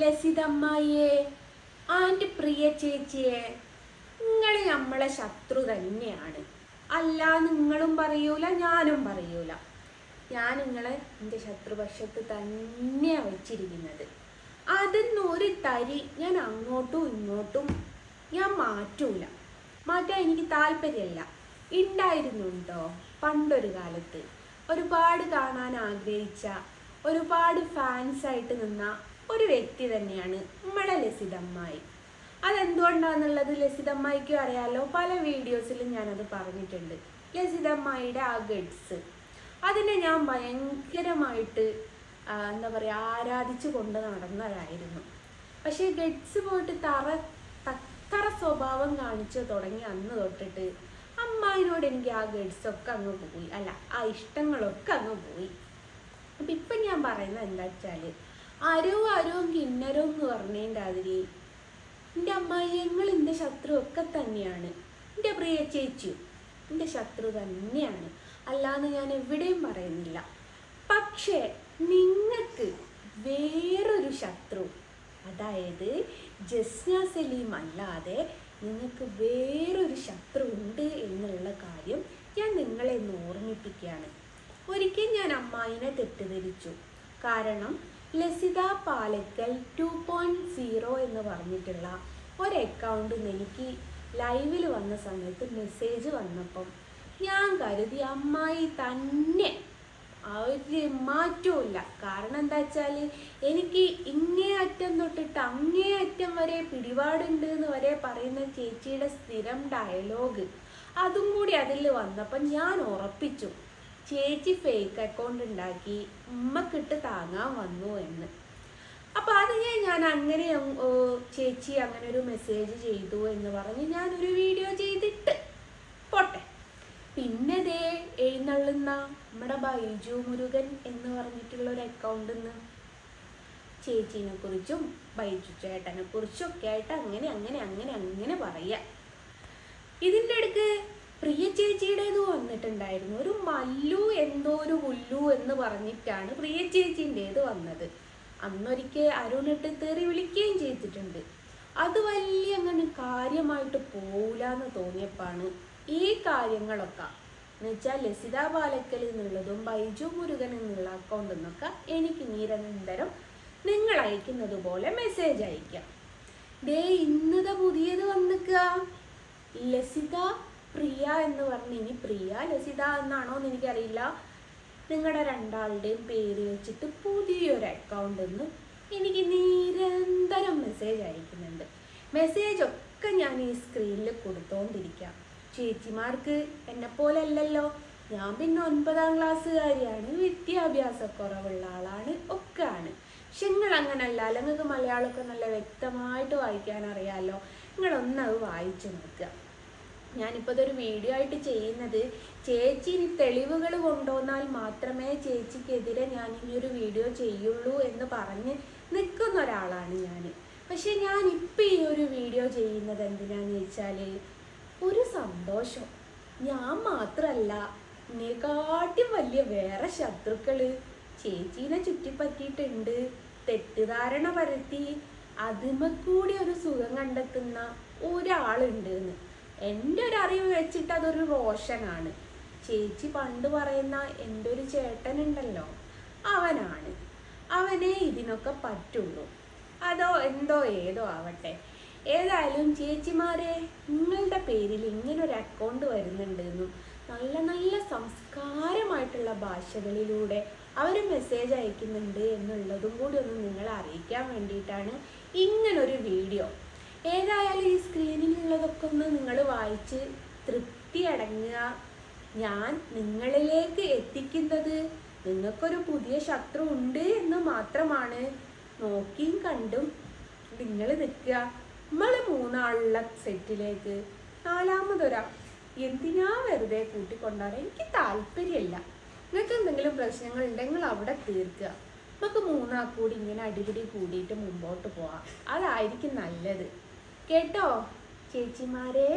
ലസിതമ്മയെ and പ്രിയ ചേച്ചിയെ, നിങ്ങൾ നമ്മളെ ശത്രു തന്നെയാണ്. അല്ല, നിങ്ങളും പറയൂല ഞാനും പറയൂല. ഞാൻ നിങ്ങളെ എൻ്റെ ശത്രുപക്ഷത്ത് തന്നെയാണ് വെച്ചിരിക്കുന്നത്. അതിന്നൊരു തരി ഞാൻ അങ്ങോട്ടും ഇങ്ങോട്ടും ഞാൻ മാറ്റൂല. മാറ്റാൻ എനിക്ക് താല്പര്യമല്ല. ഉണ്ടായിരുന്നുണ്ടോ പണ്ടൊരു കാലത്ത് ഒരുപാട് കാണാൻ ആഗ്രഹിച്ച, ഒരുപാട് ഫാൻസായിട്ട് നിന്ന ഒരു വ്യക്തി തന്നെയാണ് നമ്മുടെ ലസിതമ്മായി. അതെന്തുകൊണ്ടാണെന്നുള്ളത് ലസിതമ്മായിക്കും അറിയാലോ. പല വീഡിയോസിലും ഞാനത് പറഞ്ഞിട്ടുണ്ട്. ലസിതമ്മായിയുടെ ആ ഗഡ്സ്, അതിനെ ഞാൻ ഭയങ്കരമായിട്ട് എന്താ പറയുക, ആരാധിച്ചു കൊണ്ട് നടന്നതായിരുന്നു. പക്ഷേ ഗഡ്സ് പോയിട്ട് തക്കറ സ്വഭാവം കാണിച്ചു തുടങ്ങി അന്ന് തൊട്ടിട്ട് അമ്മായിനോട് എനിക്ക് ആ ഗഡ്സൊക്കെ അങ്ങ് പോയി. അല്ല, ആ ഇഷ്ടങ്ങളൊക്കെ അങ്ങ് പോയി. അപ്പം ഇപ്പം ഞാൻ പറയുന്നത് എന്താ വെച്ചാൽ, അരവും കിന്നരവും എന്ന് പറഞ്ഞതിൻ്റെ അതിരി എൻ്റെ അമ്മായി ഞങ്ങൾ എൻ്റെ ശത്രു ഒക്കെ തന്നെയാണ്. എൻ്റെ പ്രിയ ചേച്ചിയും എൻ്റെ ശത്രു തന്നെയാണ്, അല്ലാന്ന് ഞാൻ എവിടെയും പറയുന്നില്ല. പക്ഷേ നിങ്ങൾക്ക് വേറൊരു ശത്രു, അതായത് ജസ്ന സലീം അല്ലാതെ നിങ്ങൾക്ക് വേറൊരു ശത്രു ഉണ്ട് എന്നുള്ള കാര്യം ഞാൻ നിങ്ങളെ ഒന്ന് ഓർമ്മിപ്പിക്കുകയാണ്. ഒരിക്കൽ ഞാൻ അമ്മായിനെ തെറ്റിദ്ധരിച്ചു. കാരണം ലസിത പാലക്കൽ 2.0 എന്ന് പറഞ്ഞിട്ടുള്ള ഒരു അക്കൗണ്ടിൽ നിന്ന് എനിക്ക് ലൈവിൽ വന്ന സമയത്ത് മെസ്സേജ് വന്നപ്പം ഞാൻ കരുതി അമ്മായി തന്നെ, ഒരു മാറ്റവും. കാരണം എന്താ വെച്ചാൽ, എനിക്ക് ഇങ്ങേ അറ്റം തൊട്ടിട്ട് അങ്ങേ അറ്റം വരെ പിടിപാടുണ്ട് എന്ന് വരെ പറയുന്ന ചേച്ചിയുടെ സ്ഥിരം ഡയലോഗ് അതും കൂടി അതിൽ വന്നപ്പം ഞാൻ ഉറപ്പിച്ചു ചേച്ചി ഫേക്ക് അക്കൗണ്ട് ഉണ്ടാക്കി ഉമ്മക്കിട്ട് താങ്ങാൻ വന്നു എന്ന്. അപ്പം അത് ഞാൻ അങ്ങനെ ചേച്ചി അങ്ങനെ ഒരു മെസ്സേജ് ചെയ്തു എന്ന് പറഞ്ഞ് ഞാനൊരു വീഡിയോ ചെയ്തിട്ട് പോട്ടെ. പിന്നെ ദേ എഴുന്നള്ളുന്ന നമ്മുടെ ബൈജു മുരുകൻ എന്ന് പറഞ്ഞിട്ടുള്ള ഒരു അക്കൗണ്ടിൽ നിന്ന് ചേച്ചീനെ കുറിച്ചും ബൈജു ചേട്ടനെ കുറിച്ചും ഒക്കെ ആയിട്ട് അങ്ങനെ അങ്ങനെ അങ്ങനെ അങ്ങനെ പറയാം. ഇതിൻ്റെ ഇടയ്ക്ക് പ്രിയ ചേച്ചിയുടേത് വന്നിട്ടുണ്ടായിരുന്നു. ഒരു മല്ലു എന്തോ ഒരു ഉല്ലു എന്ന് പറഞ്ഞിട്ടാണ് പ്രിയ ചേച്ചീൻ്റേത് വന്നത്. അന്നൊരിക്കൽ അരുണിട്ട് തെറി വിളിക്കുകയും ചെയ്തിട്ടുണ്ട്. അത് വലിയ അങ്ങനെ കാര്യമായിട്ട് പോവില്ല എന്ന് തോന്നിയപ്പാണ് ഈ കാര്യങ്ങളൊക്കെ എന്ന് വെച്ചാൽ ലസിത പാലക്കൽ എന്നുള്ളതും ബൈജു മുരുകൻ എന്നുള്ള അക്കൗണ്ടിൽ നിന്നൊക്കെ എനിക്ക് നിരന്തരം നിങ്ങൾ അയക്കുന്നത് പോലെ മെസ്സേജ് അയക്കാം. ദേ ഇന്നത പുതിയത് വന്നിക്കുക, ലസിത പ്രിയ എന്ന് പറഞ്ഞ്, ഇനി പ്രിയ ലസിത എന്നാണോ എന്ന് എനിക്കറിയില്ല. നിങ്ങളുടെ രണ്ടാളുടെയും പേര് വെച്ചിട്ട് പുതിയൊരു അക്കൗണ്ടിൽ നിന്ന് എനിക്ക് നിരന്തരം മെസ്സേജ് അയക്കുന്നുണ്ട്. മെസ്സേജൊക്കെ ഞാൻ ഈ സ്ക്രീനിൽ കൊടുത്തോണ്ടിരിക്കാം. ചേച്ചിമാർക്ക് എന്നെപ്പോലെ അല്ലല്ലോ, ഞാൻ പിന്നെ 9ാം ക്ലാസ്സുകാരിയാണ്, വിദ്യാഭ്യാസക്കുറവുള്ള ആളാണ്, ഒക്കെ ആണ്. പക്ഷെ നിങ്ങൾ അങ്ങനല്ല, നിങ്ങൾക്ക് മലയാളമൊക്കെ നല്ല വ്യക്തമായിട്ട് വായിക്കാൻ അറിയാമല്ലോ. നിങ്ങളൊന്നത് വായിച്ചു നോക്കുക. ഞാനിപ്പോൾ ഇതൊരു വീഡിയോ ആയിട്ട് ചെയ്യുന്നത് ചേച്ചി ഇനി തെളിവുകൾ കൊണ്ടുവന്നാൽ മാത്രമേ ചേച്ചിക്കെതിരെ ഞാൻ ഇനിയൊരു വീഡിയോ ചെയ്യുള്ളൂ എന്ന് പറഞ്ഞ് നിൽക്കുന്ന ഒരാളാണ് ഞാൻ. പക്ഷെ ഞാനിപ്പോൾ ഈ ഒരു വീഡിയോ ചെയ്യുന്നത് എന്തിനാന്ന് വെച്ചാൽ, ഒരു സന്തോഷം. ഞാൻ മാത്രമല്ല, എന്നെക്കാട്ടും വലിയ വേറെ ശത്രുക്കൾ ചേച്ചീനെ ചുറ്റിപ്പറ്റിയിട്ടുണ്ട്. തെറ്റിദ്ധാരണ പരത്തി അതിമക്കൂടി ഒരു സുഖം കണ്ടെത്തുന്ന ഒരാളുണ്ട് എന്ന് എൻ്റെ ഒരു അറിവ് വെച്ചിട്ട് അതൊരു റോഷനാണ്. ചേച്ചി പണ്ട് പറയുന്ന എൻ്റെ ഒരു ചേട്ടനുണ്ടല്ലോ, അവനാണ്. അവനെ ഇതിനൊക്കെ പറ്റുള്ളൂ. അതോ എന്തോ ഏതോ ആവട്ടെ. ഏതായാലും ചേച്ചിമാരെ, നിങ്ങളുടെ പേരിൽ ഇങ്ങനൊരു അക്കൗണ്ട് വരുന്നുണ്ടെന്നും നല്ല നല്ല സംസ്കാരമായിട്ടുള്ള ഭാഷകളിലൂടെ അവർ മെസ്സേജ് അയക്കുന്നുണ്ട് എന്നുള്ളതും കൂടി ഒന്ന് നിങ്ങളെ അറിയിക്കാൻ വേണ്ടിയിട്ടാണ് ഇങ്ങനൊരു വീഡിയോ. ഏതായാലും ഈ സ്ക്രീനിലുള്ളതൊക്കെ ഒന്ന് നിങ്ങൾ വായിച്ച് തൃപ്തി അടങ്ങുക. ഞാൻ നിങ്ങളിലേക്ക് എത്തിക്കുന്നത് നിങ്ങൾക്കൊരു പുതിയ ശത്രു ഉണ്ട് എന്ന് മാത്രമാണ്. നോക്കിയും കണ്ടും നിങ്ങൾ നിൽക്കുക. നമ്മൾ 3ആളുള്ള സെറ്റിലേക്ക് 4മതൊരാൾ എന്തിനാ വെറുതെ കൂട്ടിക്കൊണ്ടാണ്? എനിക്ക് താല്പര്യമില്ല. നിങ്ങൾക്ക് എന്തെങ്കിലും പ്രശ്നങ്ങൾ ഉണ്ടെങ്കിൽ അവിടെ തീർക്കുക. നമുക്ക് 3ആൾ കൂടി ഇങ്ങനെ അടിപിടി കൂടിയിട്ട് മുമ്പോട്ട് പോവാം. അതായിരിക്കും നല്ലത്. കേട്ടോ ചേച്ചിമാരെ?